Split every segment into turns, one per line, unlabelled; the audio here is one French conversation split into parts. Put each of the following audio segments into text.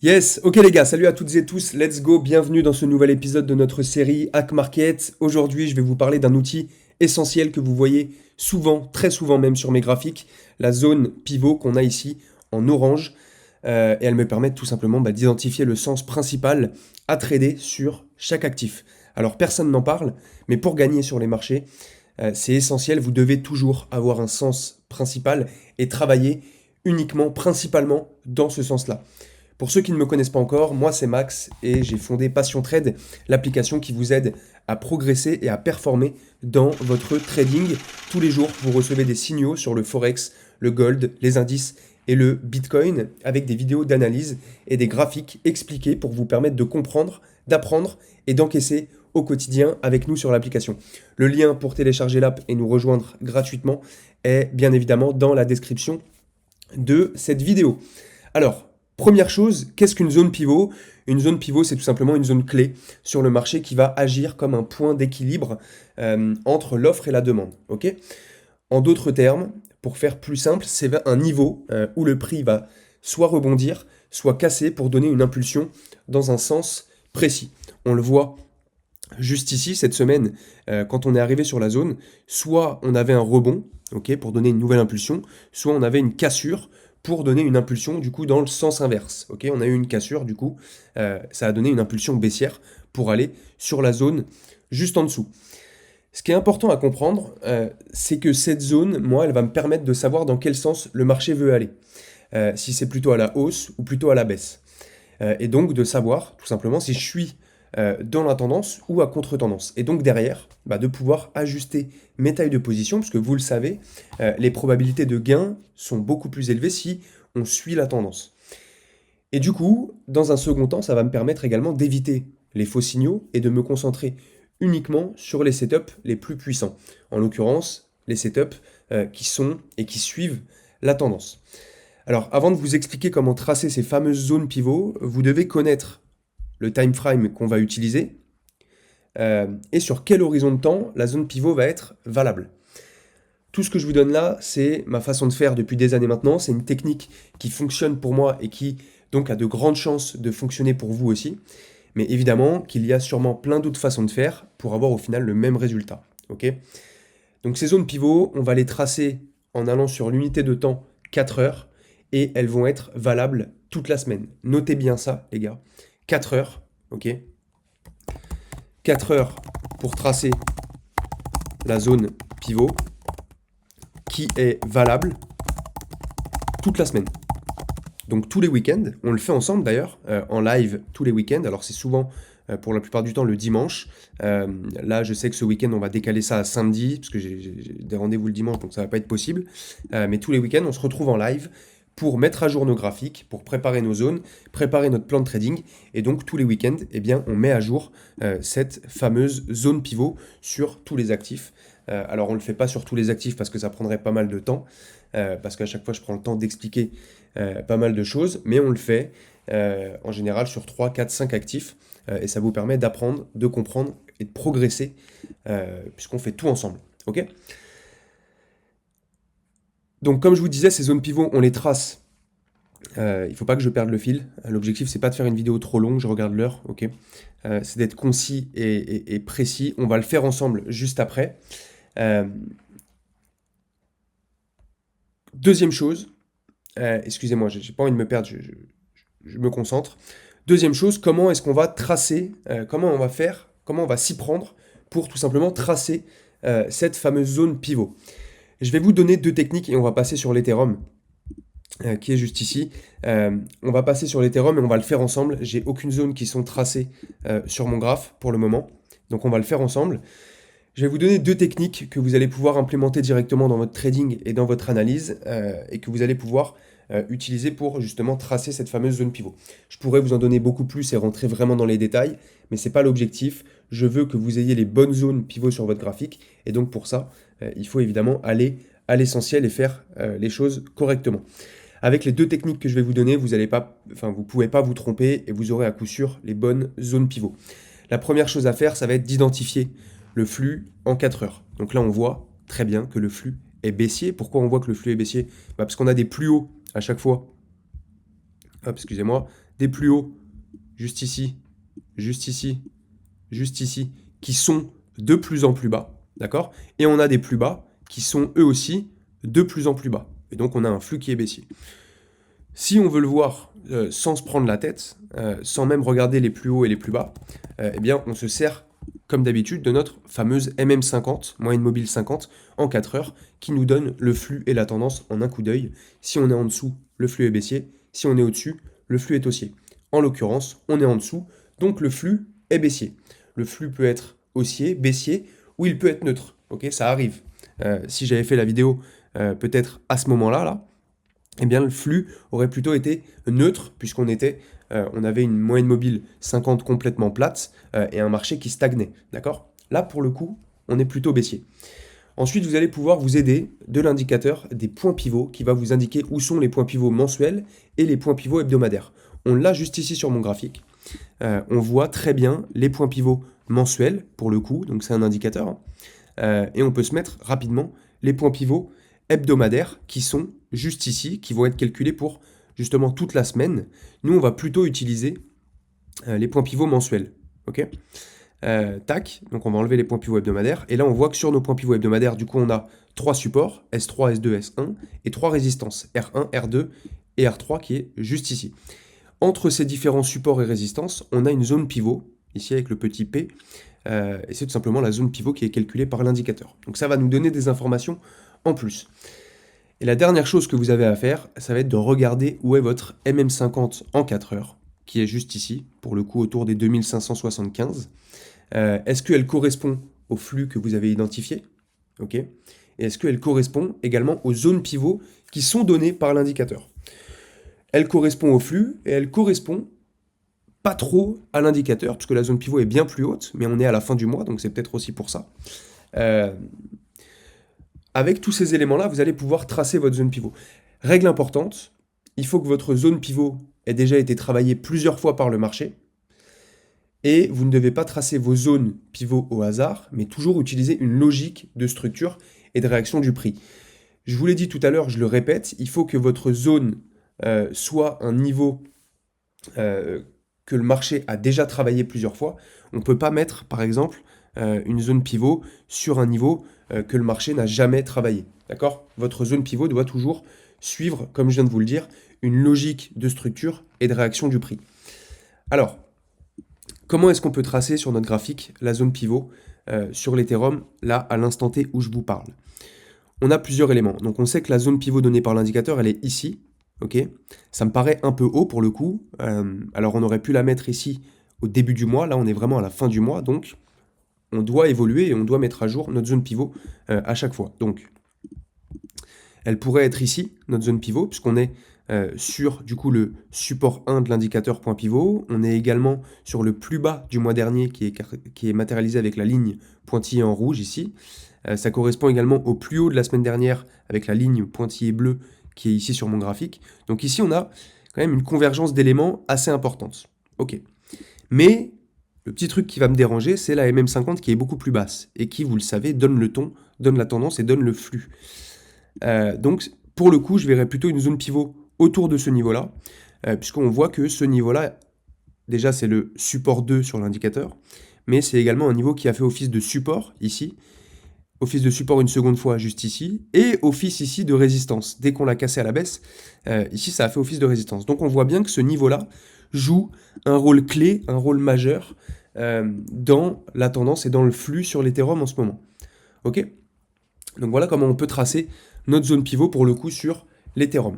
Yes, ok les gars, salut à toutes et tous, let's go, bienvenue dans ce nouvel épisode de notre série Hack Market. Aujourd'hui, je vais vous parler d'un outil essentiel que vous voyez souvent, très souvent même sur mes graphiques, la zone pivot qu'on a ici en orange. Et elle me permet tout simplement d'identifier le sens principal à trader sur chaque actif. Alors personne n'en parle, mais pour gagner sur les marchés, c'est essentiel, vous devez toujours avoir un sens principal et travailler uniquement, principalement dans ce sens-là. Pour ceux qui ne me connaissent pas encore, moi c'est Max et j'ai fondé Passion Trade, l'application qui vous aide à progresser et à performer dans votre trading. Tous les jours, vous recevez des signaux sur le Forex, le Gold, les indices et le Bitcoin avec des vidéos d'analyse et des graphiques expliqués pour vous permettre de comprendre, d'apprendre et d'encaisser au quotidien avec nous sur l'application. Le lien pour télécharger l'app et nous rejoindre gratuitement est bien évidemment dans la description de cette vidéo. Alors, première chose, qu'est-ce qu'une zone pivot? Une zone pivot, c'est tout simplement une zone clé sur le marché qui va agir comme un point d'équilibre entre l'offre et la demande. Ok. En d'autres termes, pour faire plus simple, c'est un niveau où le prix va soit rebondir, soit casser pour donner une impulsion dans un sens précis. On le voit juste ici, cette semaine, quand on est arrivé sur la zone, soit on avait un rebond, ok, pour donner une nouvelle impulsion, soit on avait une cassure pour donner une impulsion du coup dans le sens inverse. Ok, on a eu une cassure du coup, ça a donné une impulsion baissière pour aller sur la zone juste en dessous. Ce qui est important à comprendre, c'est que cette zone, moi, elle va me permettre de savoir dans quel sens le marché veut aller. Si c'est plutôt à la hausse ou plutôt à la baisse. Et donc de savoir tout simplement si je suis dans la tendance ou à contre-tendance. Et donc derrière, de pouvoir ajuster mes tailles de position, parce que vous le savez, les probabilités de gain sont beaucoup plus élevées si on suit la tendance. Et du coup, dans un second temps, ça va me permettre également d'éviter les faux signaux et de me concentrer uniquement sur les setups les plus puissants. En l'occurrence, les setups qui sont et qui suivent la tendance. Alors, avant de vous expliquer comment tracer ces fameuses zones pivots, vous devez connaître le time frame qu'on va utiliser et sur quel horizon de temps la zone pivot va être valable. Tout ce que je vous donne là, c'est ma façon de faire depuis des années maintenant. C'est une technique qui fonctionne pour moi et qui donc a de grandes chances de fonctionner pour vous aussi. Mais évidemment qu'il y a sûrement plein d'autres façons de faire pour avoir au final le même résultat. Ok. Donc ces zones pivots, on va les tracer en allant sur l'unité de temps 4 heures et elles vont être valables toute la semaine. Notez bien ça, les gars. 4 heures, ok. 4 heures pour tracer la zone pivot qui est valable toute la semaine. Donc tous les week-ends, on le fait ensemble d'ailleurs, en live tous les week-ends. Alors c'est souvent, pour la plupart du temps, le dimanche. Là, je sais que ce week-end, on va décaler ça à samedi, parce que j'ai des rendez-vous le dimanche, donc ça va pas être possible. Mais tous les week-ends, on se retrouve en live pour mettre à jour nos graphiques, pour préparer nos zones, préparer notre plan de trading. Et donc tous les week-ends, eh bien, on met à jour cette fameuse zone pivot sur tous les actifs. Alors on ne le fait pas sur tous les actifs parce que ça prendrait pas mal de temps, parce qu'à chaque fois je prends le temps d'expliquer pas mal de choses, mais on le fait en général sur 3, 4, 5 actifs, et ça vous permet d'apprendre, de comprendre et de progresser, puisqu'on fait tout ensemble. Ok. Donc comme je vous disais, ces zones pivots, on les trace. Il ne faut pas que je perde le fil. L'objectif, c'est pas de faire une vidéo trop longue, je regarde l'heure, ok. C'est d'être concis et précis. On va le faire ensemble juste après. Deuxième chose, excusez-moi, j'ai pas envie de me perdre, je me concentre. Deuxième chose, comment est-ce qu'on va tracer, comment on va faire, comment on va s'y prendre pour tout simplement tracer cette fameuse zone pivot. Je vais vous donner deux techniques et on va passer sur l'Ethereum, qui est juste ici. On va passer sur l'Ethereum et on va le faire ensemble. J'ai aucune zone qui sont tracées sur mon graphe pour le moment, donc on va le faire ensemble. Je vais vous donner deux techniques que vous allez pouvoir implémenter directement dans votre trading et dans votre analyse et que vous allez pouvoir utiliser pour justement tracer cette fameuse zone pivot. Je pourrais vous en donner beaucoup plus et rentrer vraiment dans les détails, mais ce n'est pas l'objectif. Je veux que vous ayez les bonnes zones pivot sur votre graphique et donc pour ça, il faut évidemment aller à l'essentiel et faire les choses correctement. Avec les deux techniques que je vais vous donner, vous ne pouvez pas vous tromper et vous aurez à coup sûr les bonnes zones pivot. La première chose à faire, ça va être d'identifier le flux en 4 heures. Donc là, on voit très bien que le flux est baissier. Pourquoi on voit que le flux est baissier? Parce qu'on a des plus hauts à chaque fois. Hop, excusez-moi, des plus hauts, juste ici, juste ici, juste ici, qui sont de plus en plus bas, d'accord? Et on a des plus bas qui sont eux aussi de plus en plus bas. Et donc on a un flux qui est baissier. Si on veut le voir sans se prendre la tête, sans même regarder les plus hauts et les plus bas, eh bien on se sert comme d'habitude de notre fameuse MM50, moyenne mobile 50, en 4 heures, qui nous donne le flux et la tendance en un coup d'œil. Si on est en dessous, le flux est baissier. Si on est au-dessus, le flux est haussier. En l'occurrence, on est en dessous, donc le flux est baissier. Le flux peut être haussier, baissier, ou il peut être neutre. Ok, ça arrive. Si j'avais fait la vidéo peut-être à ce moment-là, eh bien le flux aurait plutôt été neutre, puisqu'on on avait une moyenne mobile 50 complètement plate et un marché qui stagnait. D'accord? Là, pour le coup, on est plutôt baissier. Ensuite, vous allez pouvoir vous aider de l'indicateur des points pivots qui va vous indiquer où sont les points pivots mensuels et les points pivots hebdomadaires. On l'a juste ici sur mon graphique. On voit très bien les points pivots mensuels, pour le coup, donc c'est un indicateur. Et on peut se mettre rapidement les points pivots hebdomadaires qui sont juste ici, qui vont être calculés pour justement toute la semaine. Nous, on va plutôt utiliser les points pivots mensuels. Ok, tac, donc on va enlever les points pivots hebdomadaires. Et là, on voit que sur nos points pivots hebdomadaires, du coup, on a 3 supports, S3, S2, S1, et 3 résistances, R1, R2 et R3 qui est juste ici. Entre ces différents supports et résistances, on a une zone pivot, ici avec le petit P, et c'est tout simplement la zone pivot qui est calculée par l'indicateur. Donc ça va nous donner des informations en plus. Et la dernière chose que vous avez à faire, ça va être de regarder où est votre MM50 en 4 heures, qui est juste ici, pour le coup autour des 2575. Est-ce qu'elle correspond au flux que vous avez identifié? Ok. Et est-ce qu'elle correspond également aux zones pivots qui sont données par l'indicateur? Elle correspond au flux et elle correspond pas trop à l'indicateur, puisque la zone pivot est bien plus haute, mais on est à la fin du mois, donc c'est peut-être aussi pour ça. Avec tous ces éléments-là, vous allez pouvoir tracer votre zone pivot. Règle importante, il faut que votre zone pivot ait déjà été travaillée plusieurs fois par le marché, et vous ne devez pas tracer vos zones pivot au hasard, mais toujours utiliser une logique de structure et de réaction du prix. Je vous l'ai dit tout à l'heure, je le répète, il faut que votre zone soit un niveau que le marché a déjà travaillé plusieurs fois. On ne peut pas mettre, par exemple, une zone pivot sur un niveau que le marché n'a jamais travaillé. D'accord? Votre zone pivot doit toujours suivre, comme je viens de vous le dire, une logique de structure et de réaction du prix. Alors, comment est-ce qu'on peut tracer sur notre graphique la zone pivot sur l'Ethereum, là, à l'instant T où je vous parle? On a plusieurs éléments. Donc on sait que la zone pivot donnée par l'indicateur, elle est ici. Ok, ça me paraît un peu haut pour le coup. Alors on aurait pu la mettre ici au début du mois. Là, on est vraiment à la fin du mois. Donc on doit évoluer et on doit mettre à jour notre zone pivot à chaque fois. Donc elle pourrait être ici, notre zone pivot, puisqu'on est sur du coup le support 1 de l'indicateur point pivot. On est également sur le plus bas du mois dernier qui est matérialisé avec la ligne pointillée en rouge ici. Ça correspond également au plus haut de la semaine dernière avec la ligne pointillée bleue qui est ici sur mon graphique. Donc ici, on a quand même une convergence d'éléments assez importante. Ok. Mais le petit truc qui va me déranger, c'est la MM50 qui est beaucoup plus basse et qui, vous le savez, donne le ton, donne la tendance et donne le flux. Donc, pour le coup, je verrais plutôt une zone pivot autour de ce niveau-là, puisqu'on voit que ce niveau-là, déjà, c'est le support 2 sur l'indicateur, mais c'est également un niveau qui a fait office de support ici, office de support une seconde fois juste ici, et office ici de résistance. Dès qu'on l'a cassé à la baisse, ici ça a fait office de résistance. Donc on voit bien que ce niveau-là joue un rôle clé, un rôle majeur dans la tendance et dans le flux sur l'Ethereum en ce moment. Ok? Donc voilà comment on peut tracer notre zone pivot pour le coup sur l'Ethereum.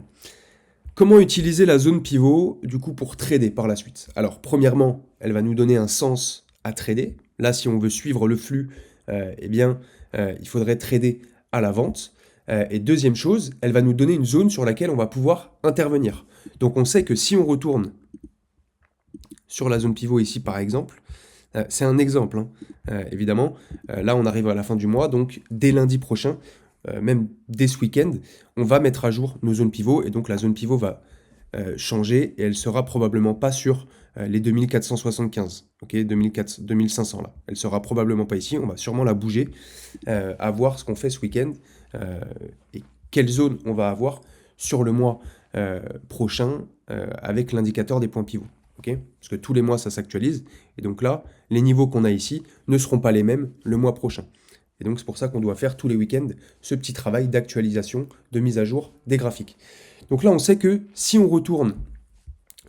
Comment utiliser la zone pivot du coup pour trader par la suite? Alors premièrement, elle va nous donner un sens à trader. Là, si on veut suivre le flux, eh bien il faudrait trader à la vente. Et deuxième chose, elle va nous donner une zone sur laquelle on va pouvoir intervenir. Donc on sait que si on retourne sur la zone pivot ici par exemple, c'est un exemple, hein, évidemment, là on arrive à la fin du mois, donc dès lundi prochain, même dès ce week-end, on va mettre à jour nos zones pivot, et donc la zone pivot va changer, et elle sera probablement pas sur les 2475, ok, 2500 là. Elle sera probablement pas ici, on va sûrement la bouger, à voir ce qu'on fait ce week-end, et quelle zone on va avoir sur le mois prochain, avec l'indicateur des points pivots. Okay, parce que tous les mois, ça s'actualise. Et donc là, les niveaux qu'on a ici ne seront pas les mêmes le mois prochain. Et donc c'est pour ça qu'on doit faire tous les week-ends ce petit travail d'actualisation, de mise à jour des graphiques. Donc là, on sait que si on retourne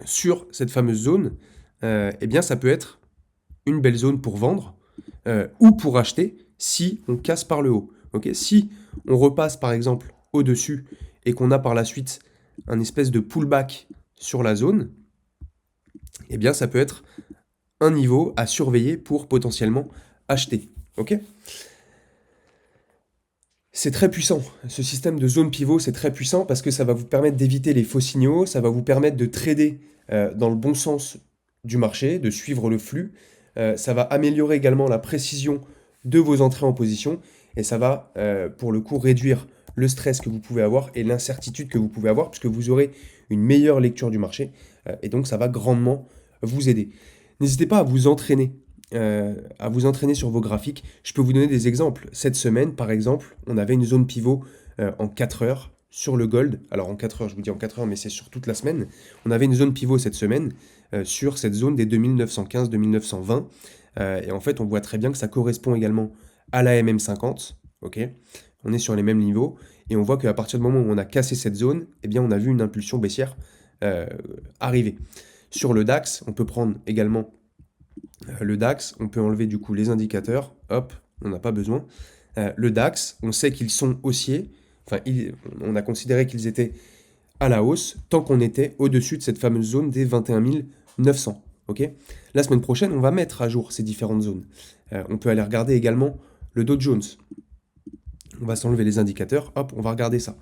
sur cette fameuse zone, eh bien ça peut être une belle zone pour vendre ou pour acheter si on casse par le haut. Okay, si on repasse par exemple au-dessus et qu'on a par la suite un espèce de pullback sur la zone, eh bien ça peut être un niveau à surveiller pour potentiellement acheter. Ok ? C'est très puissant. Ce système de zone pivot, c'est très puissant parce que ça va vous permettre d'éviter les faux signaux, ça va vous permettre de trader dans le bon sens du marché, de suivre le flux. Ça va améliorer également la précision de vos entrées en position et ça va, pour le coup, réduire le stress que vous pouvez avoir et l'incertitude que vous pouvez avoir puisque vous aurez une meilleure lecture du marché et donc ça va grandement vous aider. N'hésitez pas à vous entraîner sur vos graphiques. Je peux vous donner des exemples. Cette semaine, par exemple, on avait une zone pivot en 4 heures sur le gold. Alors en 4 heures, je vous dis en 4 heures, mais c'est sur toute la semaine. On avait une zone pivot cette semaine sur cette zone des 2915-2920. Et en fait, on voit très bien que ça correspond également à la MM50. Okay, on est sur les mêmes niveaux. Et on voit qu'à partir du moment où on a cassé cette zone, eh bien, on a vu une impulsion baissière arriver. Sur le DAX, on peut prendre également le DAX, on peut enlever du coup les indicateurs, hop, on n'a pas besoin. Le DAX, on sait qu'ils sont haussiers, on a considéré qu'ils étaient à la hausse tant qu'on était au-dessus de cette fameuse zone des 21 900. Okay, la semaine prochaine, on va mettre à jour ces différentes zones. On peut aller regarder également le Dow Jones. On va s'enlever les indicateurs, hop, on va regarder ça.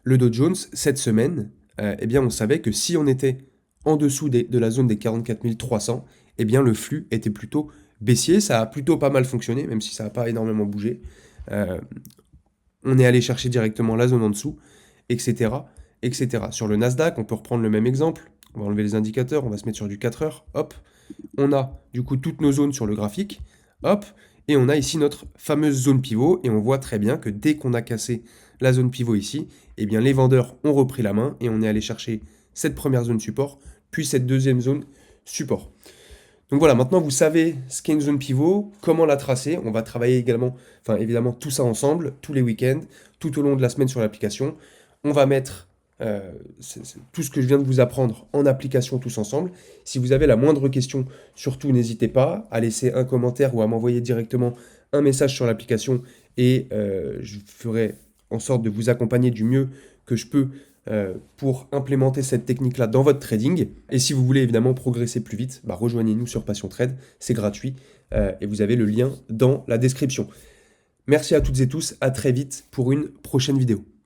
Le Dow Jones, cette semaine, eh bien, on savait que si on était en dessous de la zone des 44 300, eh bien, le flux était plutôt baissier. Ça a plutôt pas mal fonctionné, même si ça n'a pas énormément bougé. On est allé chercher directement la zone en dessous, etc., etc. Sur le Nasdaq, on peut reprendre le même exemple. On va enlever les indicateurs, on va se mettre sur du 4 heures. Hop, on a du coup toutes nos zones sur le graphique. Hop, et on a ici notre fameuse zone pivot. Et on voit très bien que dès qu'on a cassé la zone pivot ici, eh bien, les vendeurs ont repris la main et on est allé chercher cette première zone support, puis cette deuxième zone support. Donc voilà, maintenant vous savez ce qu'est une zone pivot, comment la tracer. On va travailler également, évidemment tout ça ensemble, tous les week-ends, tout au long de la semaine sur l'application. On va mettre tout ce que je viens de vous apprendre en application tous ensemble. Si vous avez la moindre question, surtout n'hésitez pas à laisser un commentaire ou à m'envoyer directement un message sur l'application et je ferai en sorte de vous accompagner du mieux que je peux pour implémenter cette technique-là dans votre trading. Et si vous voulez évidemment progresser plus vite, rejoignez-nous sur Passion Trade, c'est gratuit et vous avez le lien dans la description. Merci à toutes et tous, à très vite pour une prochaine vidéo.